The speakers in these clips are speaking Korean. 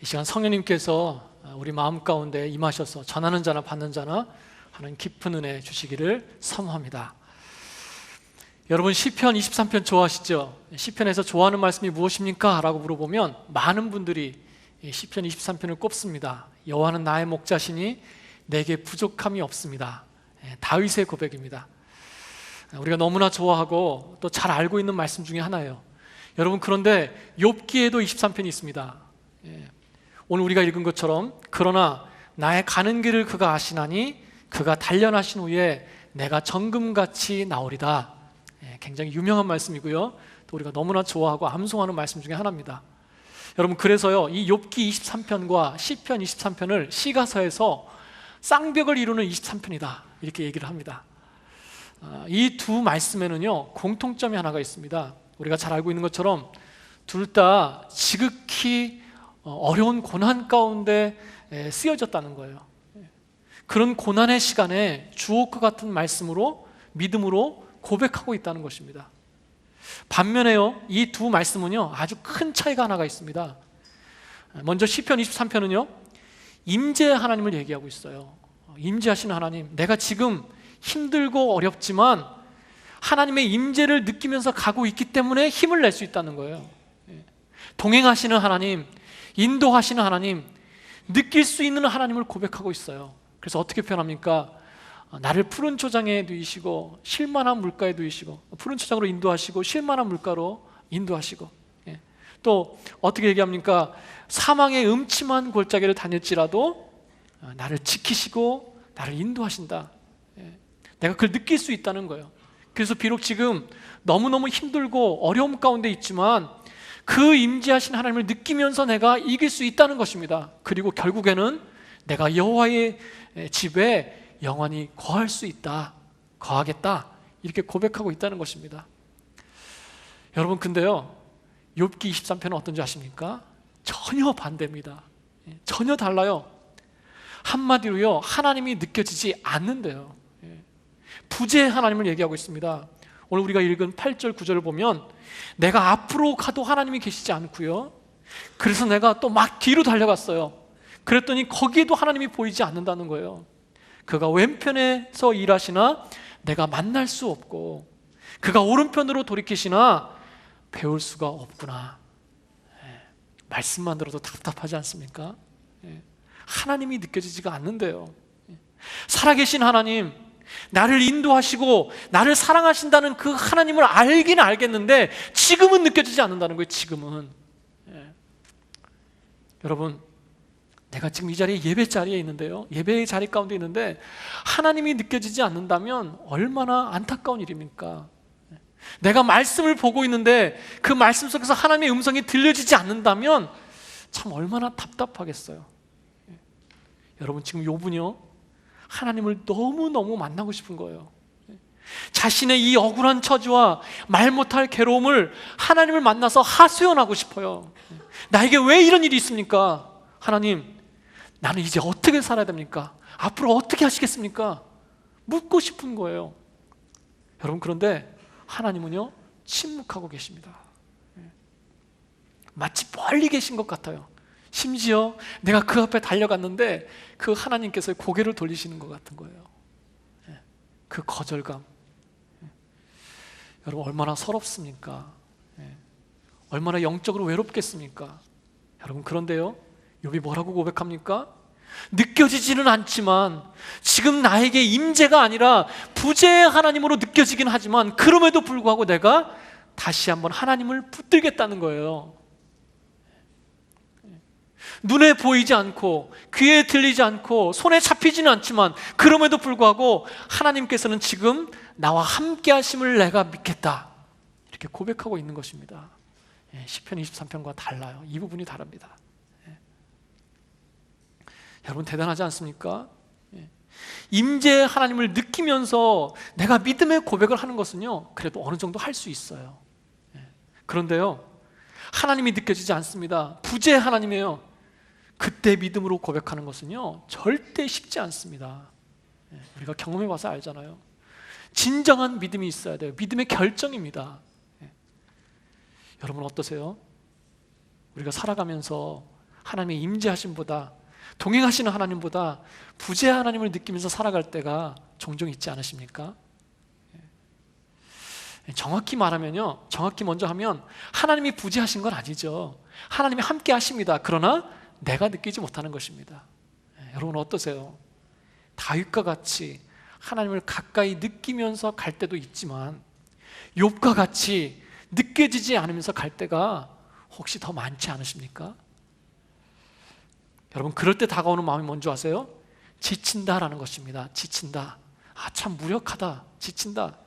이 시간 성령님께서 우리 마음 가운데 임하셔서 전하는 자나 받는 자나 하는 깊은 은혜 주시기를 사모합니다. 여러분 시편 23편 좋아하시죠? 시편에서 좋아하는 말씀이 무엇입니까? 라고 물어보면 많은 분들이 시편 23편을 꼽습니다. 여호와는 나의 목자시니 내게 부족함이 없습니다. 다윗의 고백입니다. 우리가 너무나 좋아하고 또 잘 알고 있는 말씀 중에 하나예요. 여러분, 그런데 욥기에도 23편이 있습니다. 오늘 우리가 읽은 것처럼 그러나 나의 가는 길을 그가 아시나니 그가 단련하신 후에 내가 정금같이 나오리다. 굉장히 유명한 말씀이고요, 또 우리가 너무나 좋아하고 암송하는 말씀 중에 하나입니다. 여러분, 그래서요 이 욥기 23편과 시편 23편을 시가서에서 쌍벽을 이루는 23편이다 이렇게 얘기를 합니다. 이 두 말씀에는요 공통점이 하나가 있습니다. 우리가 잘 알고 있는 것처럼 둘 다 지극히 어려운 고난 가운데 쓰여졌다는 거예요. 그런 고난의 시간에 주옥과 같은 말씀으로, 믿음으로 고백하고 있다는 것입니다. 반면에요 이 두 말씀은요 아주 큰 차이가 하나가 있습니다. 먼저 시편 23편은요 임재 하나님을 얘기하고 있어요. 임재하시는 하나님, 내가 지금 힘들고 어렵지만 하나님의 임재를 느끼면서 가고 있기 때문에 힘을 낼 수 있다는 거예요. 동행하시는 하나님, 인도하시는 하나님, 느낄 수 있는 하나님을 고백하고 있어요. 그래서 어떻게 표현합니까? 나를 푸른 초장에 누이시고 쉴만한 물가에 누이시고, 푸른 초장으로 인도하시고 쉴만한 물가로 인도하시고, 또 어떻게 얘기합니까? 사망의 음침한 골짜기를 다닐지라도 나를 지키시고 나를 인도하신다. 내가 그걸 느낄 수 있다는 거예요. 그래서 비록 지금 너무너무 힘들고 어려움 가운데 있지만 그 임재하신 하나님을 느끼면서 내가 이길 수 있다는 것입니다. 그리고 결국에는 내가 여호와의 집에 영원히 거할 수 있다, 거하겠다, 이렇게 고백하고 있다는 것입니다. 여러분, 근데요 욥기 23편은 어떤지 아십니까? 전혀 반대입니다. 전혀 달라요. 한마디로요 하나님이 느껴지지 않는데요. 부재의 하나님을 얘기하고 있습니다. 오늘 우리가 읽은 8절 9절을 보면 내가 앞으로 가도 하나님이 계시지 않고요, 그래서 내가 또 막 뒤로 달려갔어요. 그랬더니 거기에도 하나님이 보이지 않는다는 거예요. 그가 왼편에서 일하시나 내가 만날 수 없고 그가 오른편으로 돌이키시나 배울 수가 없구나. 말씀만 들어도 답답하지 않습니까? 하나님이 느껴지지가 않는데요. 살아계신 하나님, 나를 인도하시고 나를 사랑하신다는 그 하나님을 알기는 알겠는데 지금은 느껴지지 않는다는 거예요. 지금은. 여러분, 내가 지금 이 자리에 예배 자리에 있는데요, 예배의 자리 가운데 있는데 하나님이 느껴지지 않는다면 얼마나 안타까운 일입니까? 내가 말씀을 보고 있는데 그 말씀 속에서 하나님의 음성이 들려지지 않는다면 참 얼마나 답답하겠어요. 여러분, 지금 욥은요 하나님을 너무너무 만나고 싶은 거예요. 자신의 이 억울한 처지와 말 못할 괴로움을 하나님을 만나서 하소연하고 싶어요. 나에게 왜 이런 일이 있습니까? 하나님, 나는 이제 어떻게 살아야 됩니까? 앞으로 어떻게 하시겠습니까? 묻고 싶은 거예요. 여러분, 그런데 하나님은요 침묵하고 계십니다. 마치 멀리 계신 것 같아요. 심지어 내가 그 앞에 달려갔는데 그 하나님께서 고개를 돌리시는 것 같은 거예요. 그 거절감, 여러분 얼마나 서럽습니까? 얼마나 영적으로 외롭겠습니까? 여러분, 그런데요 욥이 뭐라고 고백합니까? 느껴지지는 않지만, 지금 나에게 임재가 아니라 부재의 하나님으로 느껴지긴 하지만 그럼에도 불구하고 내가 다시 한번 하나님을 붙들겠다는 거예요. 눈에 보이지 않고 귀에 들리지 않고 손에 잡히지는 않지만 그럼에도 불구하고 하나님께서는 지금 나와 함께 하심을 내가 믿겠다, 이렇게 고백하고 있는 것입니다. 시편 23편과 달라요. 이 부분이 다릅니다. 여러분, 대단하지 않습니까? 임재의 하나님을 느끼면서 내가 믿음의 고백을 하는 것은요 그래도 어느 정도 할 수 있어요. 그런데요 하나님이 느껴지지 않습니다. 부재의 하나님이에요. 그때 믿음으로 고백하는 것은요 절대 쉽지 않습니다. 우리가 경험해봐서 알잖아요. 진정한 믿음이 있어야 돼요. 믿음의 결정입니다. 여러분 어떠세요? 우리가 살아가면서 하나님의 임재하심보다, 동행하시는 하나님보다 부재한 하나님을 느끼면서 살아갈 때가 종종 있지 않으십니까? 정확히 말하면요, 정확히 먼저 하면 하나님이 부재하신 건 아니죠. 하나님이 함께 하십니다. 그러나 내가 느끼지 못하는 것입니다. 여러분 어떠세요? 다윗과 같이 하나님을 가까이 느끼면서 갈 때도 있지만 욥과 같이 느껴지지 않으면서 갈 때가 혹시 더 많지 않으십니까? 여러분 그럴 때 다가오는 마음이 뭔지 아세요? 지친다라는 것입니다. 지친다. 아, 참 무력하다. 지친다.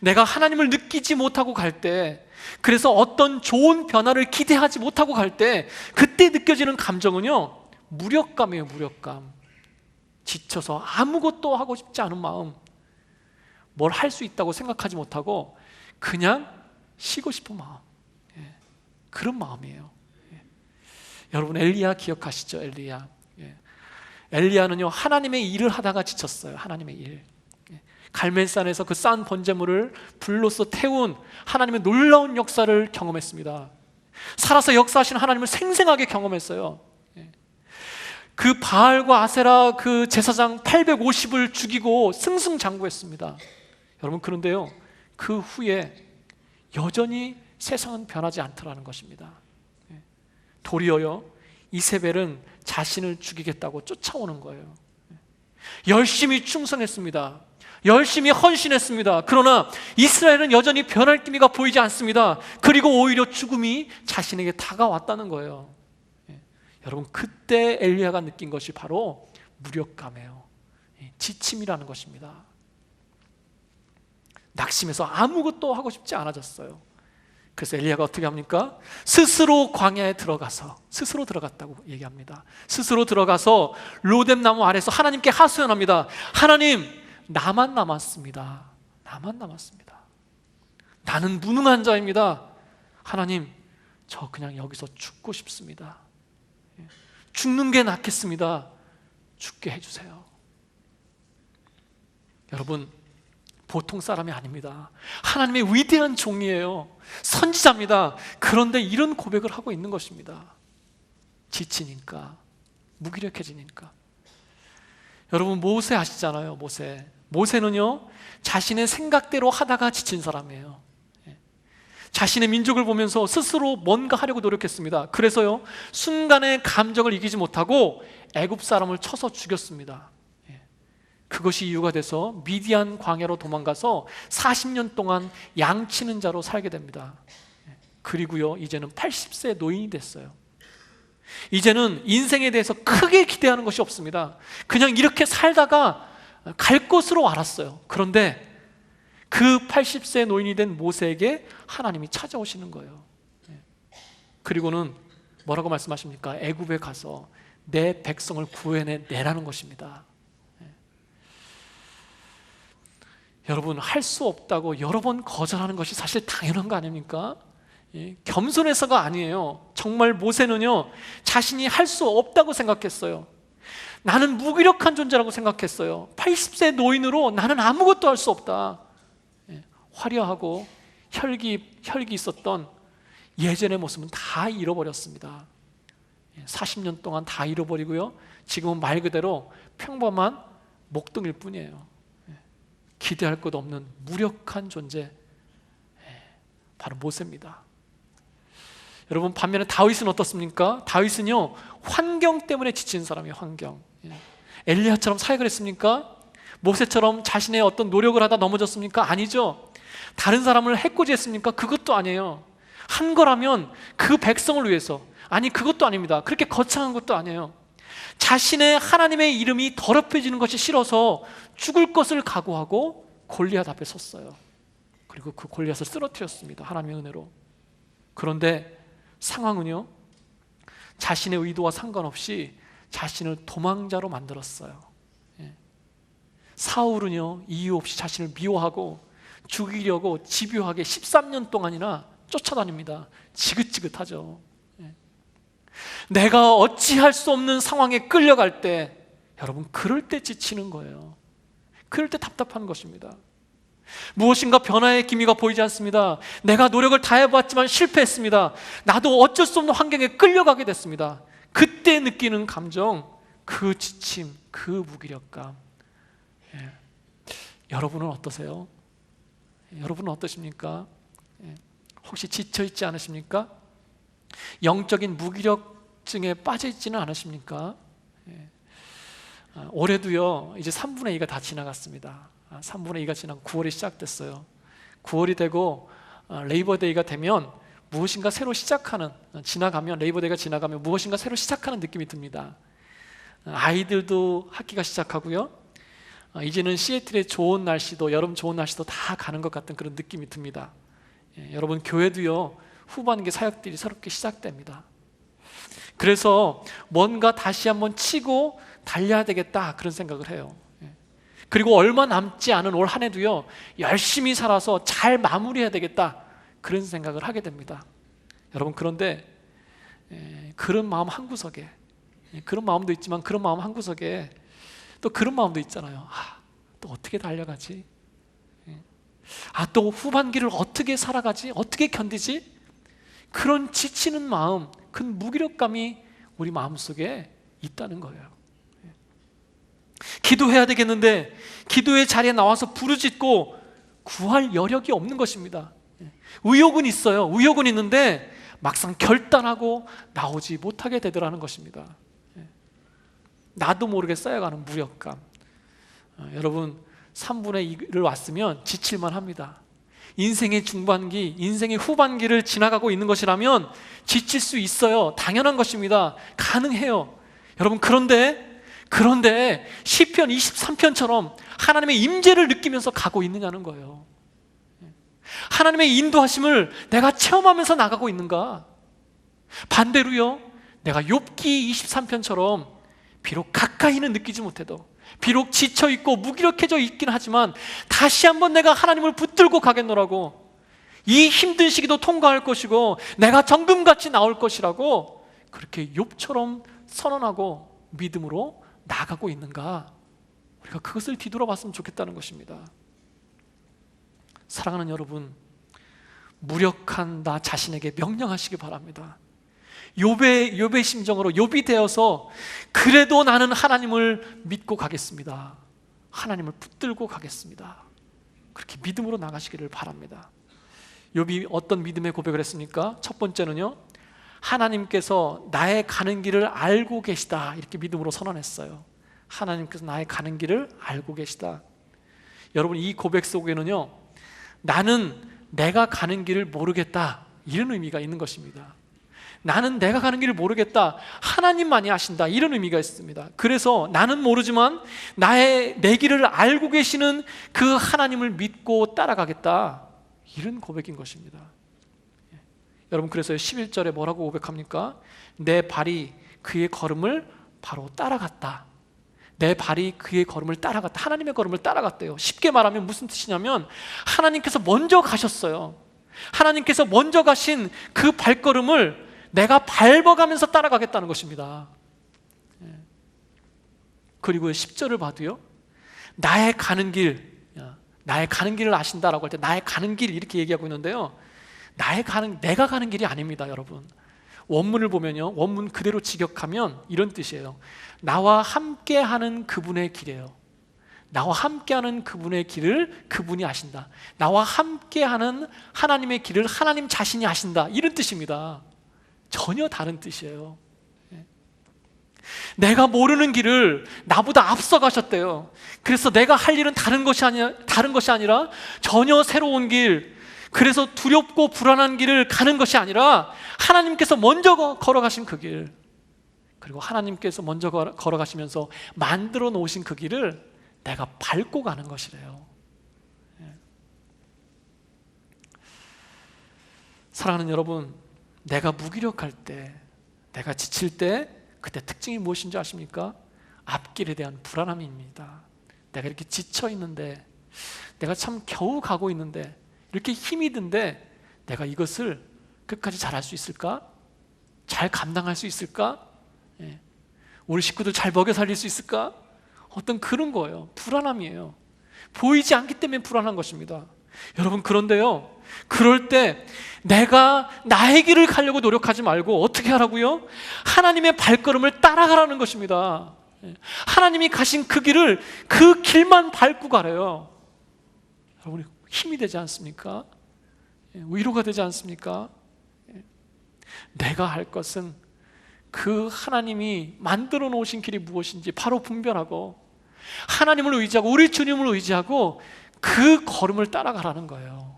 내가 하나님을 느끼지 못하고 갈 때, 그래서 어떤 좋은 변화를 기대하지 못하고 갈 때, 그때 느껴지는 감정은요, 무력감이에요. 무력감. 지쳐서 아무것도 하고 싶지 않은 마음, 뭘 할 수 있다고 생각하지 못하고 그냥 쉬고 싶은 마음, 그런 마음이에요. 여러분 엘리야 기억하시죠? 엘리야. 엘리야는요 하나님의 일을 하다가 지쳤어요. 하나님의 일. 갈멜산에서 그 싼 번제물을 불로써 태운 하나님의 놀라운 역사를 경험했습니다. 살아서 역사하시는 하나님을 생생하게 경험했어요. 그 바알과 아세라 그 제사장 850을 죽이고 승승장구했습니다. 여러분 그런데요 그 후에 여전히 세상은 변하지 않더라는 것입니다. 도리어요 이세벨은 자신을 죽이겠다고 쫓아오는 거예요. 열심히 충성했습니다. 열심히 헌신했습니다. 그러나 이스라엘은 여전히 변할 기미가 보이지 않습니다. 그리고 오히려 죽음이 자신에게 다가왔다는 거예요. 여러분 그때 엘리야가 느낀 것이 바로 무력감이에요. 지침이라는 것입니다. 낙심해서 아무것도 하고 싶지 않아졌어요. 그래서 엘리야가 어떻게 합니까? 스스로 광야에 들어가서, 스스로 들어갔다고 얘기합니다. 스스로 들어가서 로뎀나무 아래서 하나님께 하소연합니다. 하나님, 나만 남았습니다. 나만 남았습니다. 나는 무능한 자입니다. 하나님, 저 그냥 여기서 죽고 싶습니다. 죽는 게 낫겠습니다. 죽게 해주세요. 여러분 보통 사람이 아닙니다. 하나님의 위대한 종이에요. 선지자입니다. 그런데 이런 고백을 하고 있는 것입니다. 지치니까, 무기력해지니까. 여러분 모세 아시잖아요. 모세는요 자신의 생각대로 하다가 지친 사람이에요. 자신의 민족을 보면서 스스로 뭔가 하려고 노력했습니다. 그래서요 순간의 감정을 이기지 못하고 애굽 사람을 쳐서 죽였습니다. 그것이 이유가 돼서 미디안 광야로 도망가서 40년 동안 양치는 자로 살게 됩니다. 그리고요 이제는 80세 노인이 됐어요. 이제는 인생에 대해서 크게 기대하는 것이 없습니다. 그냥 이렇게 살다가 갈 것으로 알았어요. 그런데 그 80세 노인이 된 모세에게 하나님이 찾아오시는 거예요. 그리고는 뭐라고 말씀하십니까? 애굽에 가서 내 백성을 구해내라는 것입니다. 여러분 할 수 없다고 여러 번 거절하는 것이 사실 당연한 거 아닙니까? 겸손해서가 아니에요. 정말 모세는요 자신이 할 수 없다고 생각했어요. 나는 무기력한 존재라고 생각했어요. 80세 노인으로 나는 아무것도 할 수 없다. 화려하고 혈기 있었던 예전의 모습은 다 잃어버렸습니다. 40년 동안 다 잃어버리고요 지금은 말 그대로 평범한 목동일 뿐이에요. 기대할 것 없는 무력한 존재, 바로 모세입니다. 여러분 반면에 다윗은 어떻습니까? 다윗은요 환경 때문에 지친 사람이에요. 환경. 엘리야처럼 사역을 했습니까? 모세처럼 자신의 어떤 노력을 하다 넘어졌습니까? 아니죠. 다른 사람을 해코지했습니까? 그것도 아니에요. 한 거라면 그 백성을 위해서, 아니 그것도 아닙니다. 그렇게 거창한 것도 아니에요. 자신의 하나님의 이름이 더럽혀지는 것이 싫어서 죽을 것을 각오하고 골리앗 앞에 섰어요. 그리고 그 골리앗을 쓰러뜨렸습니다. 하나님의 은혜로. 그런데 상황은요 자신의 의도와 상관없이 자신을 도망자로 만들었어요. 사울은요 이유 없이 자신을 미워하고 죽이려고 집요하게 13년 동안이나 쫓아다닙니다. 지긋지긋하죠. 내가 어찌할 수 없는 상황에 끌려갈 때, 여러분 그럴 때 지치는 거예요. 그럴 때 답답한 것입니다. 무엇인가 변화의 기미가 보이지 않습니다. 내가 노력을 다해봤지만 실패했습니다. 나도 어쩔 수 없는 환경에 끌려가게 됐습니다. 그때 느끼는 감정, 그 지침, 그 무기력감. 예. 여러분은 어떠세요? 여러분은 어떠십니까? 예. 혹시 지쳐있지 않으십니까? 영적인 무기력증에 빠져있지는 않으십니까? 예. 올해도요, 이제 3분의 2가 다 지나갔습니다. 3분의 2가 지나고 9월이 시작됐어요. 9월이 되고 레이버데이가 되면 무엇인가 새로 시작하는, 지나가면, 레이버데이가 지나가면 무엇인가 새로 시작하는 느낌이 듭니다. 아이들도 학기가 시작하고요, 이제는 시애틀의 좋은 날씨도, 여름 좋은 날씨도 다 가는 것 같은 그런 느낌이 듭니다. 예, 여러분, 교회도요, 후반기 사역들이 새롭게 시작됩니다. 그래서 뭔가 다시 한번 치고 달려야 되겠다, 그런 생각을 해요. 예. 그리고 얼마 남지 않은 올 한 해도요, 열심히 살아서 잘 마무리해야 되겠다, 그런 생각을 하게 됩니다. 여러분, 그런데 그런 마음 한구석에, 그런 마음도 있지만 그런 마음 한구석에 또 그런 마음도 있잖아요. 또 어떻게 달려가지? 또 후반기를 어떻게 살아가지? 어떻게 견디지? 그런 지치는 마음, 그 무기력감이 우리 마음속에 있다는 거예요. 기도해야 되겠는데 기도의 자리에 나와서 부르짖고 구할 여력이 없는 것입니다. 의욕은 있어요. 의욕은 있는데 막상 결단하고 나오지 못하게 되더라는 것입니다. 나도 모르게 쌓여가는 무력감. 여러분, 3분의 2를 왔으면 지칠만 합니다. 인생의 중반기, 인생의 후반기를 지나가고 있는 것이라면 지칠 수 있어요. 당연한 것입니다. 가능해요. 여러분, 그런데 시편 23편처럼 하나님의 임재를 느끼면서 가고 있느냐는 거예요. 하나님의 인도하심을 내가 체험하면서 나가고 있는가? 반대로요, 내가 욥기 23편처럼 비록 가까이는 느끼지 못해도, 비록 지쳐있고 무기력해져 있긴 하지만 다시 한번 내가 하나님을 붙들고 가겠노라고, 이 힘든 시기도 통과할 것이고 내가 정금같이 나올 것이라고 그렇게 욥처럼 선언하고 믿음으로 나가고 있는가? 우리가 그것을 뒤돌아봤으면 좋겠다는 것입니다. 사랑하는 여러분, 무력한 나 자신에게 명령하시기 바랍니다. 욥의 심정으로 욥이 되어서 그래도 나는 하나님을 믿고 가겠습니다, 하나님을 붙들고 가겠습니다, 그렇게 믿음으로 나가시기를 바랍니다. 욥이 어떤 믿음의 고백을 했습니까? 첫 번째는요, 하나님께서 나의 가는 길을 알고 계시다, 이렇게 믿음으로 선언했어요. 하나님께서 나의 가는 길을 알고 계시다. 여러분, 이 고백 속에는요, 나는 내가 가는 길을 모르겠다, 이런 의미가 있는 것입니다. 나는 내가 가는 길을 모르겠다, 하나님만이 아신다, 이런 의미가 있습니다. 그래서 나는 모르지만 내 길을 알고 계시는 그 하나님을 믿고 따라가겠다, 이런 고백인 것입니다. 여러분, 그래서 11절에 뭐라고 고백합니까? 내 발이 그의 걸음을 바로 따라갔다. 내 발이 그의 걸음을 따라갔다. 하나님의 걸음을 따라갔대요. 쉽게 말하면 무슨 뜻이냐면 하나님께서 먼저 가셨어요. 하나님께서 먼저 가신 그 발걸음을 내가 밟아가면서 따라가겠다는 것입니다. 그리고 10절을 봐도요, 나의 가는 길을 아신다라고 할 때 나의 가는 길, 이렇게 얘기하고 있는데요, 내가 가는 길이 아닙니다. 여러분, 원문을 보면요, 원문 그대로 직역하면 이런 뜻이에요. 나와 함께하는 그분의 길이에요. 나와 함께하는 그분의 길을 그분이 아신다. 나와 함께하는 하나님의 길을 하나님 자신이 아신다, 이런 뜻입니다. 전혀 다른 뜻이에요. 내가 모르는 길을 나보다 앞서 가셨대요. 그래서 내가 할 일은 다른 것이 아니라 전혀 새로운 길, 그래서 두렵고 불안한 길을 가는 것이 아니라 하나님께서 먼저 걸어가신 그 길, 그리고 하나님께서 먼저 걸어가시면서 만들어 놓으신 그 길을 내가 밟고 가는 것이래요. 사랑하는 여러분, 내가 무기력할 때, 내가 지칠 때, 그때 특징이 무엇인지 아십니까? 앞길에 대한 불안함입니다. 내가 이렇게 지쳐 있는데, 내가 참 겨우 가고 있는데, 이렇게 힘이 든데 내가 이것을 끝까지 잘할 수 있을까? 잘 감당할 수 있을까? 우리 식구들 잘 먹여 살릴 수 있을까? 어떤 그런 거예요. 불안함이에요. 보이지 않기 때문에 불안한 것입니다. 여러분, 그런데요, 그럴 때 내가 나의 길을 가려고 노력하지 말고 어떻게 하라고요? 하나님의 발걸음을 따라가라는 것입니다. 하나님이 가신 그 길을, 그 길만 밟고 가래요. 여러분, 힘이 되지 않습니까? 위로가 되지 않습니까? 내가 할 것은 그 하나님이 만들어 놓으신 길이 무엇인지 바로 분별하고, 하나님을 의지하고 우리 주님을 의지하고 그 걸음을 따라가라는 거예요.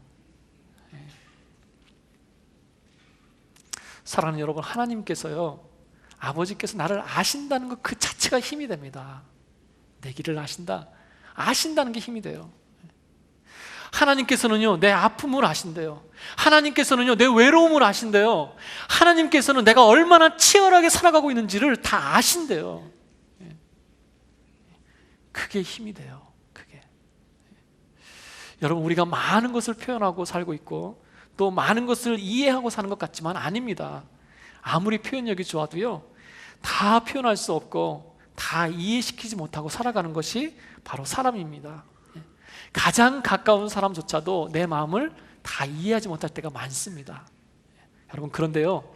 사랑하는 여러분, 하나님께서요, 아버지께서 나를 아신다는 것 그 자체가 힘이 됩니다. 내 길을 아신다는 게 힘이 돼요. 하나님께서는요, 내 아픔을 아신대요. 하나님께서는요, 내 외로움을 아신대요. 하나님께서는 내가 얼마나 치열하게 살아가고 있는지를 다 아신대요. 그게 힘이 돼요. 그게. 여러분, 우리가 많은 것을 표현하고 살고 있고 또 많은 것을 이해하고 사는 것 같지만 아닙니다. 아무리 표현력이 좋아도요, 다 표현할 수 없고 다 이해시키지 못하고 살아가는 것이 바로 사람입니다. 가장 가까운 사람조차도 내 마음을 다 이해하지 못할 때가 많습니다. 여러분, 그런데요,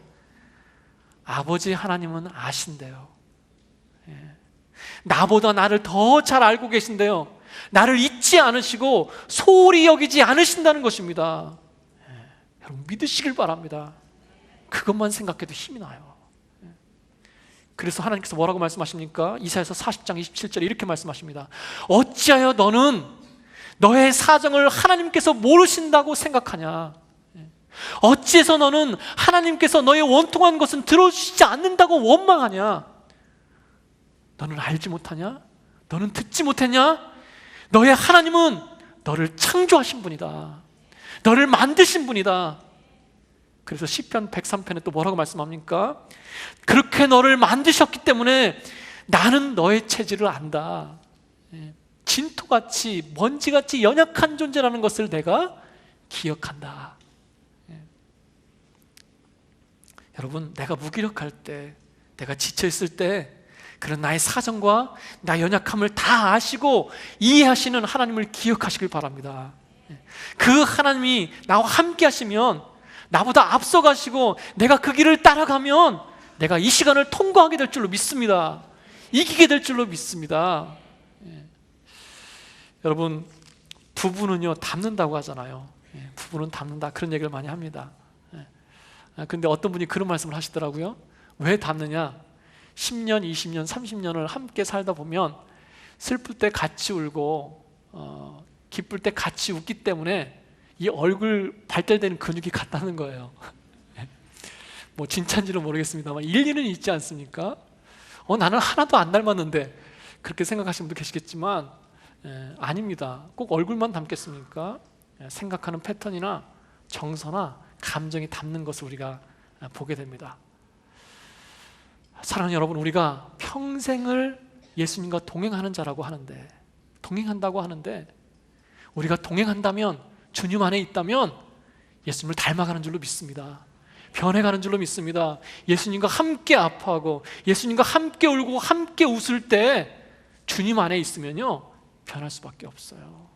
아버지 하나님은 아신대요. 나보다 나를 더 잘 알고 계신데요, 나를 잊지 않으시고 소홀히 여기지 않으신다는 것입니다. 여러분, 믿으시길 바랍니다. 그것만 생각해도 힘이 나요. 그래서 하나님께서 뭐라고 말씀하십니까? 이사야서 40장 27절에 이렇게 말씀하십니다. 어찌하여 너는 너의 사정을 하나님께서 모르신다고 생각하냐? 어찌해서 너는 하나님께서 너의 원통한 것은 들어주시지 않는다고 원망하냐? 너는 알지 못하냐? 너는 듣지 못했냐? 너의 하나님은 너를 창조하신 분이다. 너를 만드신 분이다. 그래서 시편 103편에 또 뭐라고 말씀합니까? 그렇게 너를 만드셨기 때문에 나는 너의 체질을 안다. 진토같이 먼지같이 연약한 존재라는 것을 내가 기억한다. 여러분, 내가 무기력할 때, 내가 지쳐있을 때 그런 나의 사정과 나의 연약함을 다 아시고 이해하시는 하나님을 기억하시길 바랍니다. 그 하나님이 나와 함께 하시면, 나보다 앞서가시고 내가 그 길을 따라가면 내가 이 시간을 통과하게 될 줄로 믿습니다. 이기게 될 줄로 믿습니다. 여러분, 부부는요, 닮는다고 하잖아요. 부부는 닮는다, 그런 얘기를 많이 합니다. 근데 어떤 분이 그런 말씀을 하시더라고요. 왜 닮느냐? 10년, 20년, 30년을 함께 살다 보면 슬플 때 같이 울고 기쁠 때 같이 웃기 때문에 이 얼굴 발달되는 근육이 같다는 거예요. 뭐 진짜인지는 모르겠습니다만 일리는 있지 않습니까? 나는 하나도 안 닮았는데, 그렇게 생각하시는 분도 계시겠지만 아닙니다. 꼭 얼굴만 닮겠습니까? 생각하는 패턴이나 정서나 감정이 닮는 것을 우리가 보게 됩니다. 사랑하는 여러분, 우리가 평생을 예수님과 동행하는 자라고 하는데, 동행한다고 하는데, 우리가 동행한다면, 주님 안에 있다면 예수님을 닮아가는 줄로 믿습니다. 변해가는 줄로 믿습니다. 예수님과 함께 아파하고 예수님과 함께 울고 함께 웃을 때 주님 안에 있으면요, 변할 수밖에 없어요.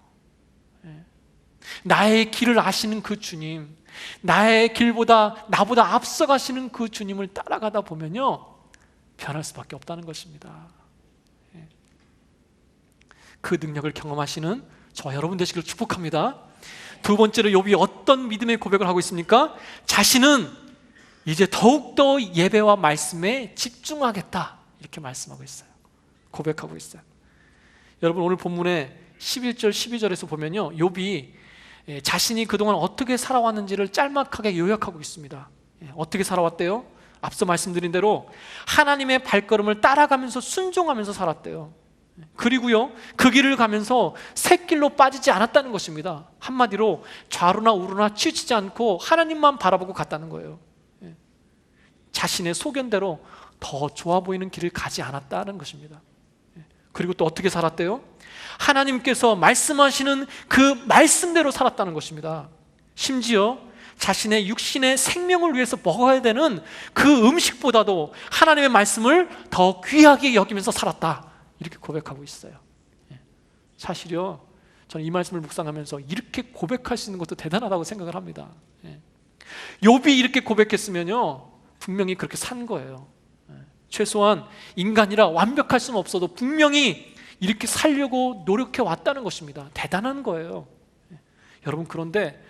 나의 길을 아시는 그 주님, 나의 길보다 나보다 앞서가시는 그 주님을 따라가다 보면요, 변할 수밖에 없다는 것입니다. 그 능력을 경험하시는 저와 여러분 되시길 축복합니다. 두 번째로 욥이 어떤 믿음의 고백을 하고 있습니까? 자신은 이제 더욱더 예배와 말씀에 집중하겠다, 이렇게 말씀하고 있어요. 고백하고 있어요. 여러분, 오늘 본문에 11절 12절에서 보면요, 욥이 자신이 그동안 어떻게 살아왔는지를 짤막하게 요약하고 있습니다. 어떻게 살아왔대요? 앞서 말씀드린 대로 하나님의 발걸음을 따라가면서 순종하면서 살았대요. 그리고요, 그 길을 가면서 샛길로 빠지지 않았다는 것입니다. 한마디로 좌로나 우로나 치우치지 않고 하나님만 바라보고 갔다는 거예요. 자신의 소견대로 더 좋아 보이는 길을 가지 않았다는 것입니다. 그리고 또 어떻게 살았대요? 하나님께서 말씀하시는 그 말씀대로 살았다는 것입니다. 심지어 자신의 육신의 생명을 위해서 먹어야 되는 그 음식보다도 하나님의 말씀을 더 귀하게 여기면서 살았다, 이렇게 고백하고 있어요. 사실요, 저는 이 말씀을 묵상하면서 이렇게 고백할 수 있는 것도 대단하다고 생각을 합니다. 욥이 이렇게 고백했으면요 분명히 그렇게 산 거예요. 최소한 인간이라 완벽할 수는 없어도 분명히 이렇게 살려고 노력해 왔다는 것입니다. 대단한 거예요. 여러분, 그런데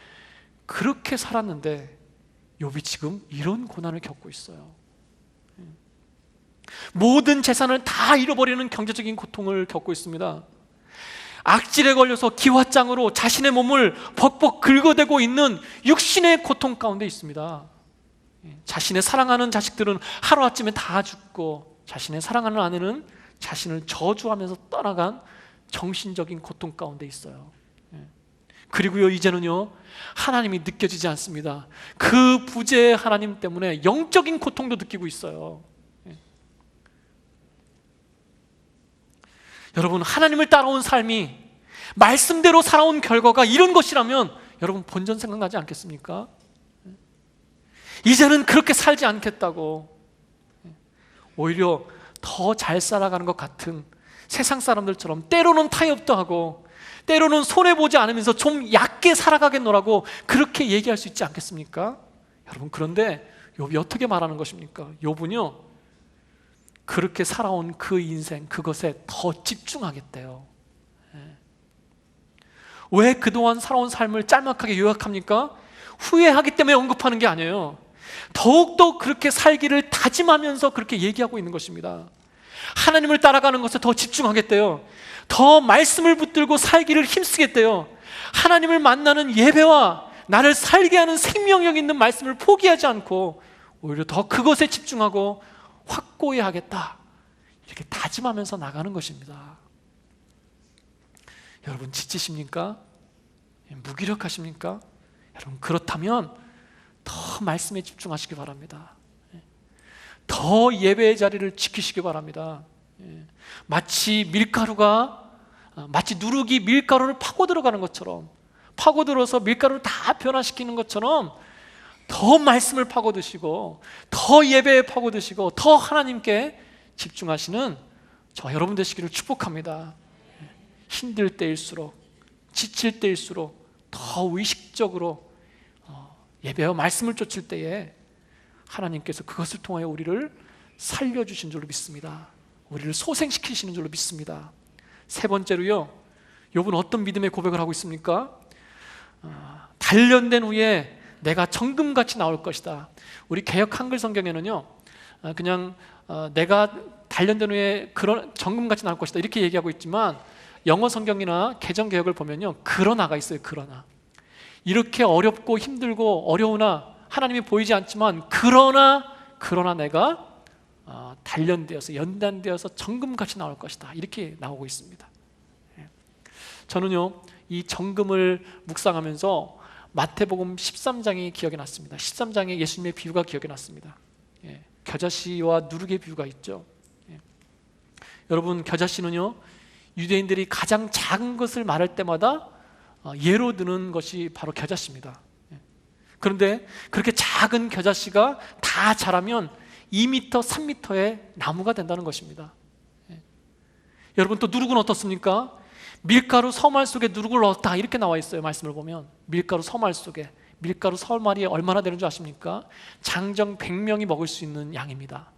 그렇게 살았는데 욥이 지금 이런 고난을 겪고 있어요. 모든 재산을 다 잃어버리는 경제적인 고통을 겪고 있습니다. 악질에 걸려서 기왓장으로 자신의 몸을 벅벅 긁어대고 있는 육신의 고통 가운데 있습니다. 자신의 사랑하는 자식들은 하루아침에 다 죽고, 자신의 사랑하는 아내는 자신을 저주하면서 떠나간 정신적인 고통 가운데 있어요. 그리고요, 이제는요 하나님이 느껴지지 않습니다. 그 부재의 하나님 때문에 영적인 고통도 느끼고 있어요. 여러분, 하나님을 따라온 삶이 말씀대로 살아온 결과가 이런 것이라면 여러분 본전 생각나지 않겠습니까? 이제는 그렇게 살지 않겠다고, 오히려 더 잘 살아가는 것 같은 세상 사람들처럼 때로는 타협도 하고 때로는 손해보지 않으면서 좀 얕게 살아가겠노라고 그렇게 얘기할 수 있지 않겠습니까? 여러분, 그런데 욥이 어떻게 말하는 것입니까? 욥은요 그렇게 살아온 그 인생, 그것에 더 집중하겠대요. 왜 그동안 살아온 삶을 짤막하게 요약합니까? 후회하기 때문에 언급하는 게 아니에요. 더욱더 그렇게 살기를 다짐하면서 그렇게 얘기하고 있는 것입니다. 하나님을 따라가는 것에 더 집중하겠대요. 더 말씀을 붙들고 살기를 힘쓰겠대요. 하나님을 만나는 예배와 나를 살게 하는 생명력 있는 말씀을 포기하지 않고 오히려 더 그것에 집중하고 확고히 하겠다, 이렇게 다짐하면서 나가는 것입니다. 여러분, 지치십니까? 무기력하십니까? 여러분, 그렇다면 더 말씀에 집중하시기 바랍니다. 더 예배의 자리를 지키시기 바랍니다. 마치 누룩이 밀가루를 파고 들어가는 것처럼, 파고들어서 밀가루를 다 변화시키는 것처럼 더 말씀을 파고드시고 더 예배에 파고드시고 더 하나님께 집중하시는 저 여러분 되시기를 축복합니다. 힘들 때일수록, 지칠 때일수록 더 의식적으로 예배와 말씀을 쫓을 때에 하나님께서 그것을 통하여 우리를 살려주신 줄로 믿습니다. 우리를 소생시키시는 줄로 믿습니다. 세 번째로요, 욥은 어떤 믿음의 고백을 하고 있습니까? 단련된 후에 내가 정금같이 나올 것이다. 우리 개역 한글 성경에는요 그냥 내가 단련된 후에 그런 정금같이 나올 것이다 이렇게 얘기하고 있지만, 영어 성경이나 개정 개역을 보면요 그러나가 있어요. 그러나. 이렇게 어렵고 힘들고 어려우나 하나님이 보이지 않지만 그러나 내가 단련되어서 연단되어서 정금같이 나올 것이다, 이렇게 나오고 있습니다. 저는요 이 정금을 묵상하면서 마태복음 13장이 기억이 났습니다. 13장에 예수님의 비유가 기억이 났습니다. 겨자씨와 누룩의 비유가 있죠. 여러분, 겨자씨는요 유대인들이 가장 작은 것을 말할 때마다 예로 드는 것이 바로 겨자씨입니다. 그런데 그렇게 작은 겨자씨가 다 자라면 2m, 3m의 나무가 된다는 것입니다. 여러분, 또 누룩은 어떻습니까? 밀가루 서말 속에 누룩을 넣었다, 이렇게 나와 있어요. 말씀을 보면 밀가루 서말 속에, 밀가루 서말이 얼마나 되는 줄 아십니까? 장정 100명이 먹을 수 있는 양입니다.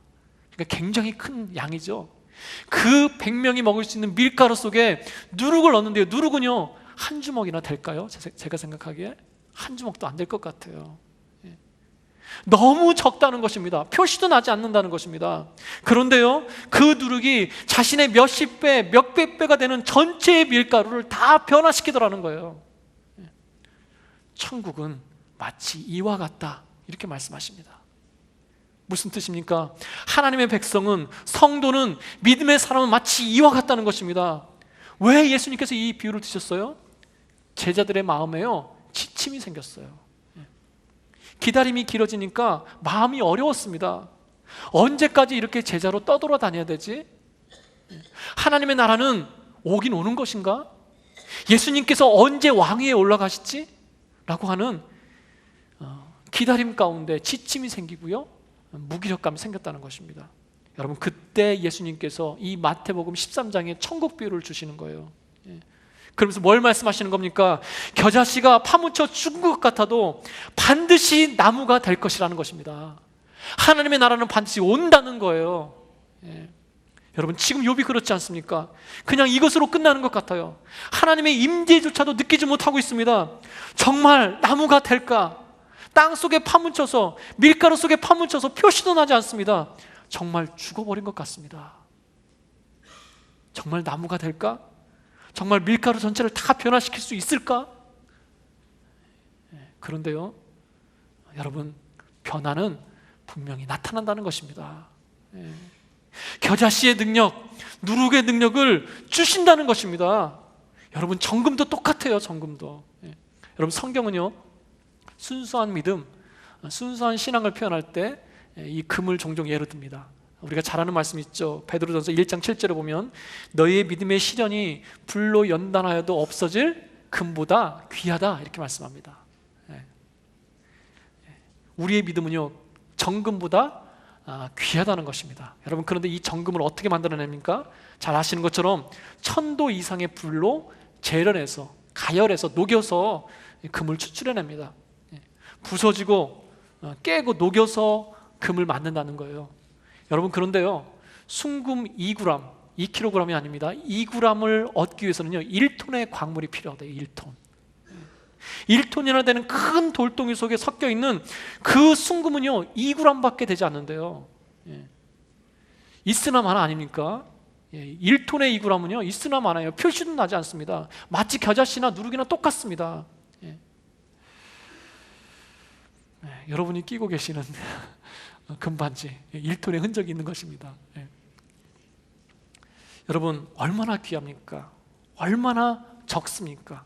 그러니까 굉장히 큰 양이죠. 그 100명이 먹을 수 있는 밀가루 속에 누룩을 넣는데요, 누룩은요 한 주먹이나 될까요? 제가 생각하기에 한 주먹도 안 될 것 같아요. 너무 적다는 것입니다. 표시도 나지 않는다는 것입니다. 그런데요 그 누룩이 자신의 몇십 배, 몇백 배가 되는 전체의 밀가루를 다 변화시키더라는 거예요. 천국은 마치 이와 같다, 이렇게 말씀하십니다. 무슨 뜻입니까? 하나님의 백성은, 성도는, 믿음의 사람은 마치 이와 같다는 것입니다. 왜 예수님께서 이 비유를 드셨어요? 제자들의 마음에요 지침이 생겼어요. 기다림이 길어지니까 마음이 어려웠습니다. 언제까지 이렇게 제자로 떠돌아다녀야 되지? 하나님의 나라는 오긴 오는 것인가? 예수님께서 언제 왕위에 올라가시지? 라고 하는 기다림 가운데 지침이 생기고요 무기력감이 생겼다는 것입니다. 여러분, 그때 예수님께서 이 마태복음 13장에 천국 비유를 주시는 거예요. 그러면서 뭘 말씀하시는 겁니까? 겨자씨가 파묻혀 죽은 것 같아도 반드시 나무가 될 것이라는 것입니다. 하나님의 나라는 반드시 온다는 거예요. 예. 여러분, 지금 욥이 그렇지 않습니까? 그냥 이것으로 끝나는 것 같아요. 하나님의 임재조차도 느끼지 못하고 있습니다. 정말 나무가 될까? 땅 속에 파묻혀서, 밀가루 속에 파묻혀서 표시도 나지 않습니다. 정말 죽어버린 것 같습니다. 정말 나무가 될까? 정말 밀가루 전체를 다 변화시킬 수 있을까? 그런데요, 여러분, 변화는 분명히 나타난다는 것입니다. 겨자씨의 능력, 누룩의 능력을 주신다는 것입니다. 여러분, 정금도 똑같아요. 정금도. 여러분, 성경은요, 순수한 믿음, 순수한 신앙을 표현할 때 이 금을 종종 예로 듭니다. 우리가 잘 아는 말씀 있죠. 베드로전서 1장 7절에 보면 너희의 믿음의 시련이 불로 연단하여도 없어질 금보다 귀하다, 이렇게 말씀합니다. 우리의 믿음은요, 정금보다 귀하다는 것입니다. 여러분, 그런데 이 정금을 어떻게 만들어냅니까? 잘 아시는 것처럼 1000도 이상의 불로 재련해서, 가열해서, 녹여서 금을 추출해냅니다. 부서지고 깨고 녹여서 금을 만든다는 거예요. 여러분, 그런데요, 순금 2g, 2kg이 아닙니다. 2g을 얻기 위해서는요 1톤의 광물이 필요하대요. 1톤. 1톤이나 되는 큰 돌덩이 속에 섞여 있는 그 순금은요 2g밖에 되지 않는데요. 있으나 마나 아닙니까? 1톤의 2g은요 있으나 마나요. 표시도 나지 않습니다. 마치 겨자씨나 누룩이나 똑같습니다. 여러분이 끼고 계시는 금반지, 1톤의 흔적이 있는 것입니다. 여러분, 얼마나 귀합니까? 얼마나 적습니까?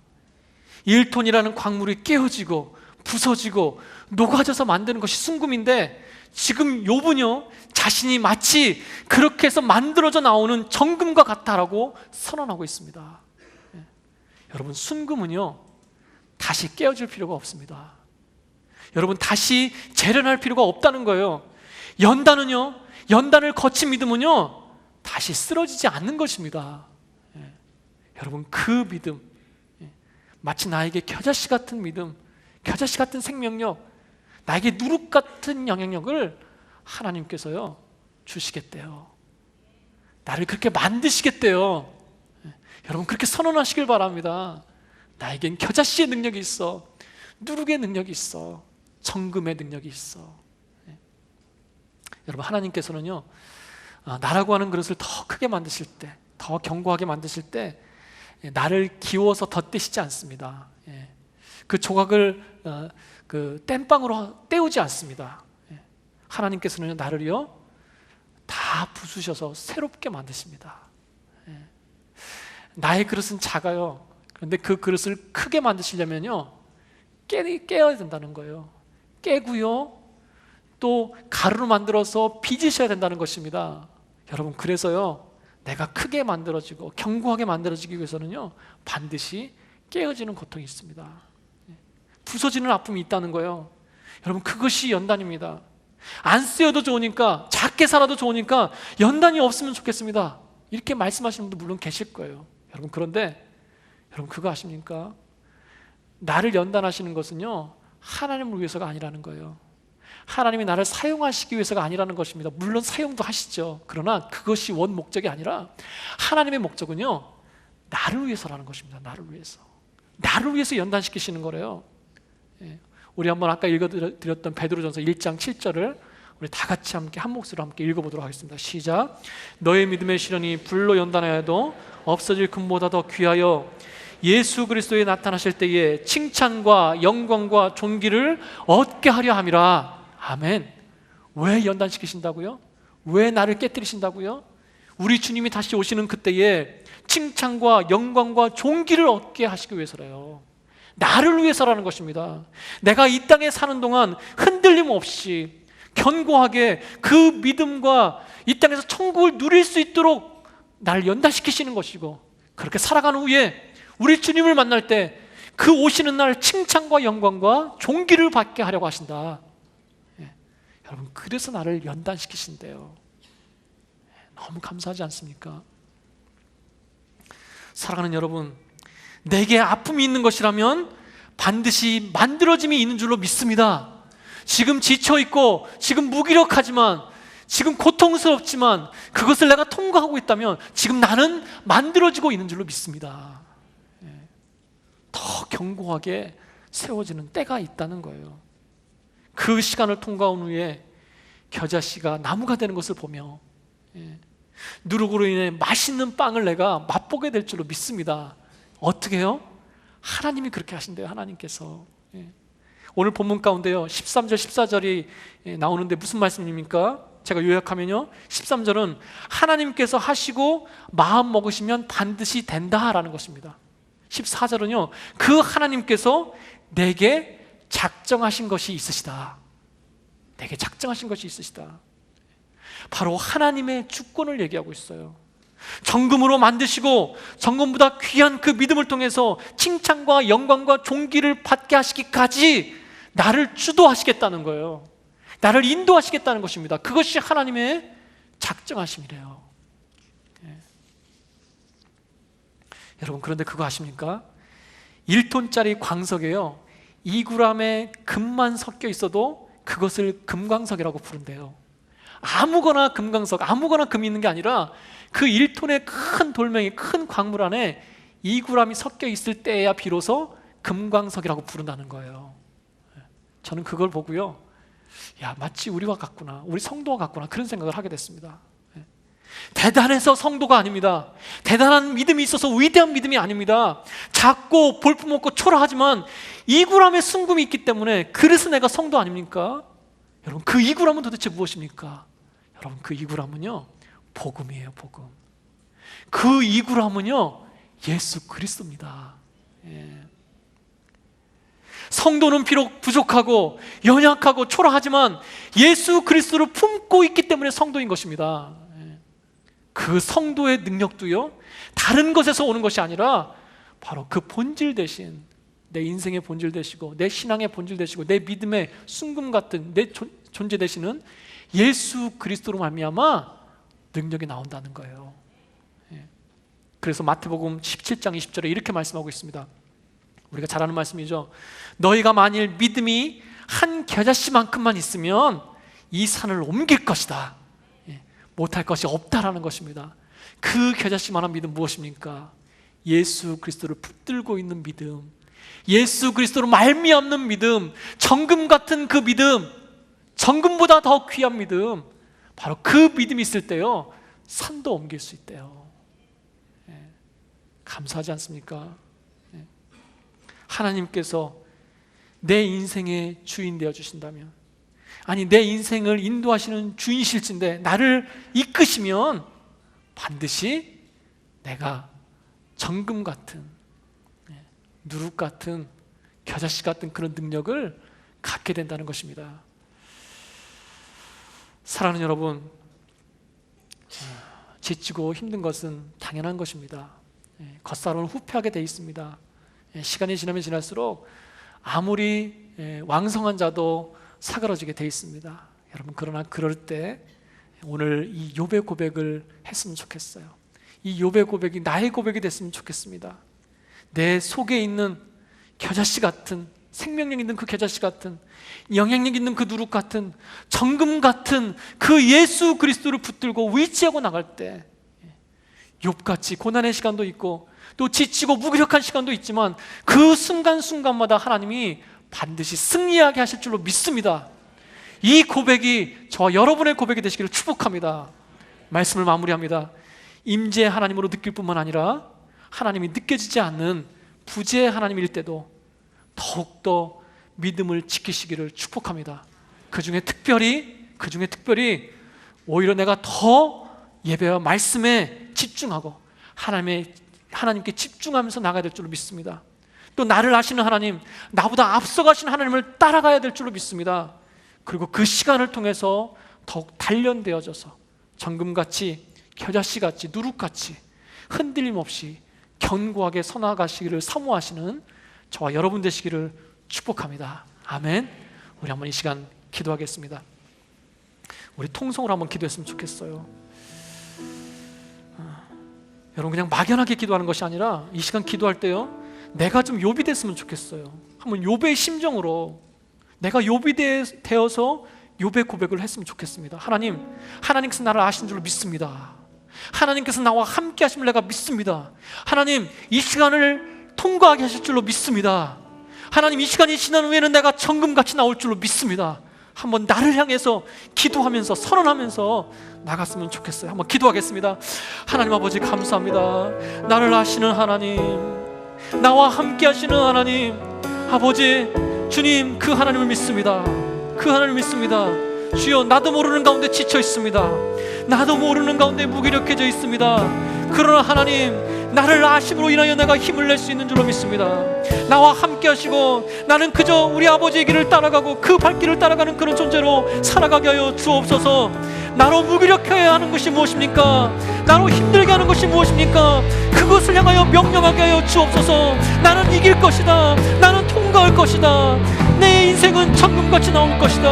1톤이라는 광물이 깨어지고 부서지고 녹아져서 만드는 것이 순금인데, 지금 욥은요 자신이 마치 그렇게 해서 만들어져 나오는 정금과 같다라고 선언하고 있습니다. 여러분, 순금은요 다시 깨어질 필요가 없습니다. 여러분, 다시 재련할 필요가 없다는 거예요. 연단은요, 연단을 거친 믿음은요 다시 쓰러지지 않는 것입니다. 여러분, 그 믿음, 마치 나에게 겨자씨 같은 믿음, 겨자씨 같은 생명력, 나에게 누룩 같은 영향력을 하나님께서요 주시겠대요. 나를 그렇게 만드시겠대요. 여러분, 그렇게 선언하시길 바랍니다. 나에겐 겨자씨의 능력이 있어, 누룩의 능력이 있어, 정금의 능력이 있어. 여러분, 하나님께서는요 나라고 하는 그릇을 더 크게 만드실 때, 더 견고하게 만드실 때 나를 기워서 덧대시지 않습니다. 그 조각을 그 땜빵으로 때우지 않습니다. 하나님께서는 나를요 다 부수셔서 새롭게 만드십니다. 나의 그릇은 작아요. 그런데 그 그릇을 크게 만드시려면요 깨야 된다는 거예요. 깨고요, 또 가루로 만들어서 빚으셔야 된다는 것입니다. 여러분, 그래서요 내가 크게 만들어지고 견고하게 만들어지기 위해서는요 반드시 깨어지는 고통이 있습니다. 부서지는 아픔이 있다는 거예요. 여러분, 그것이 연단입니다. 안 쓰여도 좋으니까, 작게 살아도 좋으니까 연단이 없으면 좋겠습니다, 이렇게 말씀하시는 분도 물론 계실 거예요. 여러분, 그런데 여러분, 그거 아십니까? 나를 연단하시는 것은요 하나님을 위해서가 아니라는 거예요. 하나님이 나를 사용하시기 위해서가 아니라는 것입니다. 물론 사용도 하시죠. 그러나 그것이 원 목적이 아니라 하나님의 목적은요 나를 위해서라는 것입니다. 나를 위해서. 나를 위해서 연단시키시는 거래요. 우리 한번 아까 읽어드렸던 베드로전서 1장 7절을 우리 다 같이 함께 한 목소리로 함께 읽어보도록 하겠습니다. 시작. 너의 믿음의 시련이 불로 연단하여도 없어질 금보다 더 귀하여 예수 그리스도에 나타나실 때에 칭찬과 영광과 존귀를 얻게 하려 함이라. 아멘. 왜 연단시키신다고요? 왜 나를 깨뜨리신다고요? 우리 주님이 다시 오시는 그때에 칭찬과 영광과 존귀를 얻게 하시기 위해서래요. 나를 위해서라는 것입니다. 내가 이 땅에 사는 동안 흔들림 없이 견고하게 그 믿음과 이 땅에서 천국을 누릴 수 있도록 나를 연단시키시는 것이고, 그렇게 살아가는 후에 우리 주님을 만날 때 그 오시는 날 칭찬과 영광과 존귀를 받게 하려고 하신다. 여러분, 그래서 나를 연단시키신대요. 너무 감사하지 않습니까? 사랑하는 여러분, 내게 아픔이 있는 것이라면 반드시 만들어짐이 있는 줄로 믿습니다. 지금 지쳐있고 지금 무기력하지만 지금 고통스럽지만 그것을 내가 통과하고 있다면 지금 나는 만들어지고 있는 줄로 믿습니다. 더 견고하게 세워지는 때가 있다는 거예요. 그 시간을 통과한 후에 겨자씨가 나무가 되는 것을 보며 누룩으로 인해 맛있는 빵을 내가 맛보게 될 줄로 믿습니다. 어떻게 해요? 하나님이 그렇게 하신대요. 하나님께서. 오늘 본문 가운데요 13절 14절이 나오는데 무슨 말씀입니까? 제가 요약하면요 13절은 하나님께서 하시고 마음 먹으시면 반드시 된다라는 것입니다. 14절은요 그 하나님께서 내게 작정하신 것이 있으시다. 내게 작정하신 것이 있으시다. 바로 하나님의 주권을 얘기하고 있어요. 정금으로 만드시고 정금보다 귀한 그 믿음을 통해서 칭찬과 영광과 존귀를 받게 하시기까지 나를 주도하시겠다는 거예요. 나를 인도하시겠다는 것입니다. 그것이 하나님의 작정하심이래요. 여러분 그런데 그거 아십니까? 1톤짜리 광석에요 2g의 금만 섞여 있어도 그것을 금광석이라고 부른대요. 아무거나 금광석, 아무거나 금이 있는 게 아니라 그 1톤의 큰 돌멩이, 큰 광물 안에 2g이 섞여 있을 때야 비로소 금광석이라고 부른다는 거예요. 저는 그걸 보고요 야 마치 우리와 같구나, 우리 성도와 같구나 그런 생각을 하게 됐습니다. 대단해서 성도가 아닙니다. 대단한 믿음이 있어서 위대한 믿음이 아닙니다. 작고 볼품없고 초라하지만 2g의 순금이 있기 때문에 그래서 내가 성도 아닙니까? 여러분 그 2g은 도대체 무엇입니까? 여러분 그 2g은요 복음이에요. 복음. 그 2g은요 예수 그리스도입니다. 성도는 비록 부족하고 연약하고 초라하지만 예수 그리스도를 품고 있기 때문에 성도인 것입니다. 그 성도의 능력도요 다른 것에서 오는 것이 아니라 바로 그 본질 대신 내 인생의 본질 되시고 내 신앙의 본질 되시고 내 믿음의 순금 같은 내 존재 되시는 예수 그리스도로 말미암아 능력이 나온다는 거예요. 그래서 마태복음 17장 20절에 이렇게 말씀하고 있습니다. 우리가 잘 아는 말씀이죠. 너희가 만일 믿음이 한 겨자씨만큼만 있으면 이 산을 옮길 것이다. 못할 것이 없다라는 것입니다. 그 겨자씨만한 믿음 무엇입니까? 예수 그리스도를 붙들고 있는 믿음, 예수 그리스도로 말미암는 믿음, 정금 같은 그 믿음, 정금보다 더 귀한 믿음, 바로 그 믿음이 있을 때요 산도 옮길 수 있대요. 감사하지 않습니까? 하나님께서 내 인생의 주인 되어 주신다면, 아니 내 인생을 인도하시는 주인실진데 나를 이끄시면 반드시 내가 정금 같은 누룩 같은 겨자씨 같은 그런 능력을 갖게 된다는 것입니다. 사랑하는 여러분, 지치고 힘든 것은 당연한 것입니다. 겉사람은 후패하게 돼 있습니다. 시간이 지나면 지날수록 아무리 왕성한 자도 사그러지게 돼 있습니다. 여러분 그러나 그럴 때 오늘 이 욥의 고백을 했으면 좋겠어요. 이 욥의 고백이 나의 고백이 됐으면 좋겠습니다. 내 속에 있는 겨자씨 같은, 생명력 있는 그 겨자씨 같은, 영향력 있는 그 누룩 같은, 정금 같은 그 예수 그리스도를 붙들고 위치하고 나갈 때 욥같이 고난의 시간도 있고 또 지치고 무기력한 시간도 있지만 그 순간순간마다 하나님이 반드시 승리하게 하실 줄로 믿습니다. 이 고백이 저와 여러분의 고백이 되시기를 축복합니다. 말씀을 마무리합니다. 임재의 하나님으로 느낄 뿐만 아니라 하나님이 느껴지지 않는 부재의 하나님일 때도 더욱더 믿음을 지키시기를 축복합니다. 그 중에 특별히 오히려 내가 더 예배와 말씀에 집중하고 하나님께 집중하면서 나가야 될 줄로 믿습니다. 또 나를 아시는 하나님, 나보다 앞서가신 하나님을 따라가야 될 줄로 믿습니다. 그리고 그 시간을 통해서 더욱 단련되어져서 정금같이, 겨자씨같이, 누룩같이 흔들림 없이 견고하게 서나가시기를 사모하시는 저와 여러분 되시기를 축복합니다. 아멘. 우리 한번 이 시간 기도하겠습니다. 우리 통성으로 한번 기도했으면 좋겠어요. 여러분 그냥 막연하게 기도하는 것이 아니라 이 시간 기도할 때요 내가 좀 욥이 됐으면 좋겠어요. 한번 욥의 심정으로 내가 욥이 되어서 욥의 고백을 했으면 좋겠습니다. 하나님, 하나님께서 나를 아신 줄로 믿습니다. 하나님께서 나와 함께 하심을 내가 믿습니다. 하나님, 이 시간을 통과하게 하실 줄로 믿습니다. 하나님, 이 시간이 지난 후에는 내가 정금같이 나올 줄로 믿습니다. 한번 나를 향해서 기도하면서 선언하면서 나갔으면 좋겠어요. 한번 기도하겠습니다. 하나님 아버지, 감사합니다. 나를 아시는 하나님, 나와 함께 하시는 하나님, 아버지 주님, 그 하나님을 믿습니다. 그 하나님을 믿습니다. 주여, 나도 모르는 가운데 지쳐 있습니다. 나도 모르는 가운데 무기력해져 있습니다. 그러나 하나님, 나를 아심으로 인하여 내가 힘을 낼 수 있는 줄로 믿습니다. 나와 함께 하시고 나는 그저 우리 아버지의 길을 따라가고 그 발길을 따라가는 그런 존재로 살아가게 하여 주옵소서. 나로 무기력해야 하는 것이 무엇입니까? 나로 힘들게 하는 것이 무엇입니까? 그것을 향하여 명령하게 하여 주옵소서. 나는 이길 것이다. 나는 통과할 것이다. 내 인생은 천금같이 나올 것이다.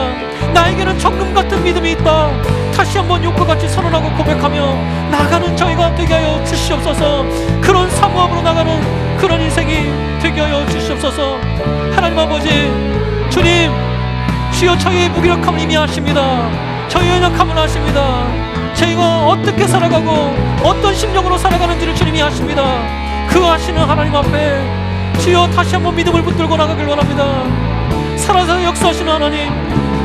나에게는 천금 같은 믿음이 있다. 다시 한번 욥과 같이 선언하고 고백하며 나가는 저희가 되게 하여 주시옵소서. 그런 사모함으로 나가는 그런 인생이 되게 하여 주시옵소서. 하나님 아버지, 주님, 주여, 저희의 무기력함을 이미 아십니다. 저희의 연약함을 아십니다. 저희가 어떻게 살아가고 어떤 심령으로 살아가는지를 주님이 아십니다. 그 아시는 하나님 앞에 주여 다시 한번 믿음을 붙들고 나가길 원합니다. 살아서 역사하시는 하나님,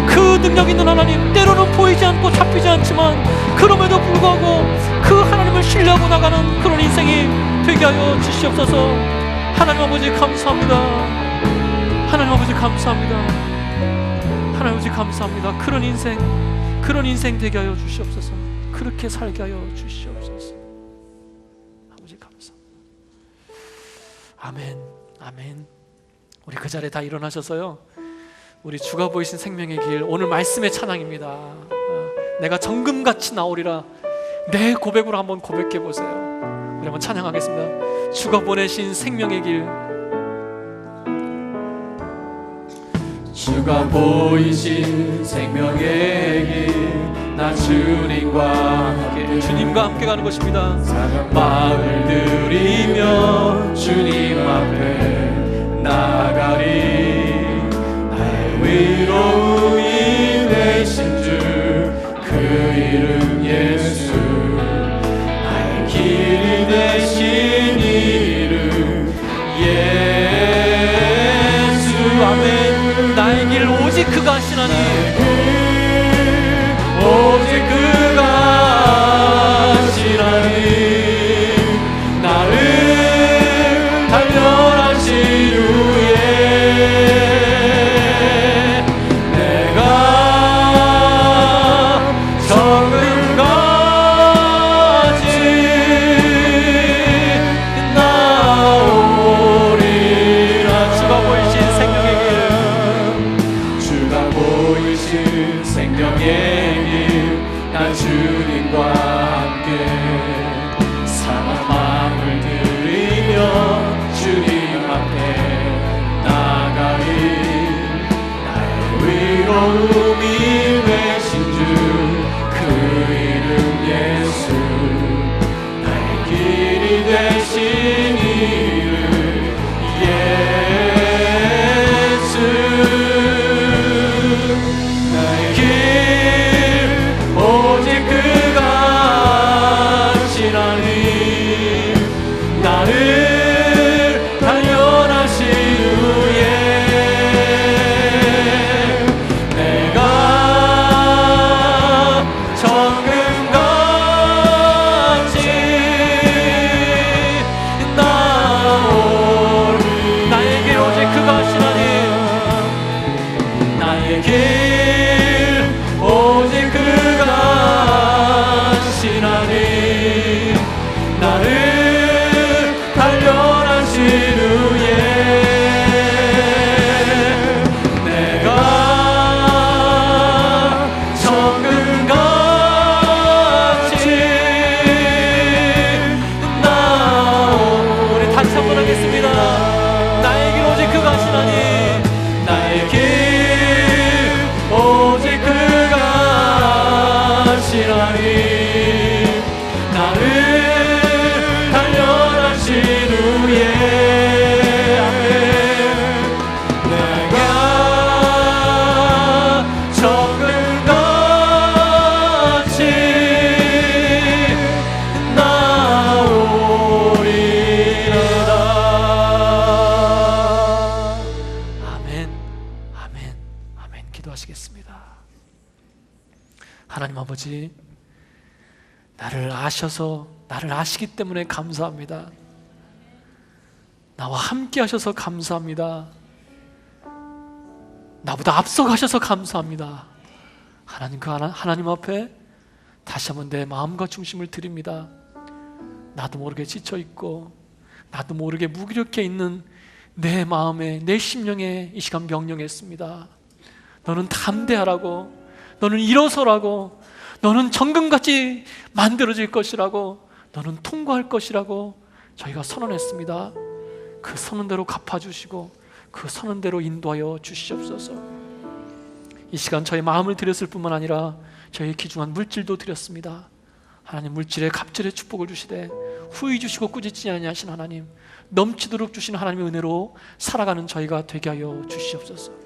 그 능력 있는 하나님, 때로는 보이지 않고 잡히지 않지만 그럼에도 불구하고 그 하나님을 신뢰하고 나가는 그런 인생이 되게 하여 주시옵소서. 하나님 아버지 감사합니다. 하나님 아버지 감사합니다. 하나님 아버지 감사합니다. 그런 인생 되게 하여 주시옵소서. 그렇게 살게 하여 주시옵소서. 아버지 감사합니다. 아멘, 아멘. 우리 그 자리에 다 일어나셔서요, 우리 주가 보이신 생명의 길, 오늘 말씀의 찬양입니다. 내가 정금같이 나오리라, 내 고백으로 한번 고백해 보세요. 우리 한번 찬양하겠습니다. 주가 보내신 생명의 길. 주가 보이신 생명의 길, 나 주님과 함께, 주님과 함께 가는 것입니다. 마음을 들이며 주님 앞에 나가리. 나의 위로움이 되신 주, 그 이름 예수. 나의 길이 되신 이름 예수. 아멘. 나의 길 오직 그가 하시나니, 오직 그가 하시나니. 나를 단련하신 후에 내가 정금같이 나오리라. 주가 보이신 생명의 길, 주가 보이신 생명의 길, 난 주님과 함께 상한 마음을 들이며 주님 앞에 나가리. 나의 위로움이 되신 주, 그 이름 예수. 나의 길이 되신 이름 예수. 나의 길 오직 그가 하시나니. 나를 단련하신 후에 내가 정금같이 나오리. 나의 길 오직 그가 하시나니, 나의 길 오직 그가 하시나니. 나를 단련하신 후에 내가 정금같이 나오리. 우리 다시 한번 하겠습니다. 나의 길 오직 그가 하시나니, 나의 길 오직 그가 하시나니. 나를 아버지, 나를 아셔서, 나를 아시기 때문에 감사합니다. 나와 함께 하셔서 감사합니다. 나보다 앞서가셔서 감사합니다. 하나님, 그 하나님 앞에 다시 한번 내 마음과 중심을 드립니다. 나도 모르게 지쳐있고 나도 모르게 무기력해 있는 내 마음에, 내 심령에 이 시간 명령했습니다. 너는 담대하라고, 너는 일어서라고, 너는 정금같이 만들어질 것이라고, 너는 통과할 것이라고 저희가 선언했습니다. 그 선언대로 갚아주시고 그 선언대로 인도하여 주시옵소서. 이 시간 저희 마음을 드렸을 뿐만 아니라 저희 귀중한 물질도 드렸습니다. 하나님, 물질에 갑절의 축복을 주시되 후히 주시고 꾸짖지 아니하신 하나님, 넘치도록 주신 하나님의 은혜로 살아가는 저희가 되게 하여 주시옵소서.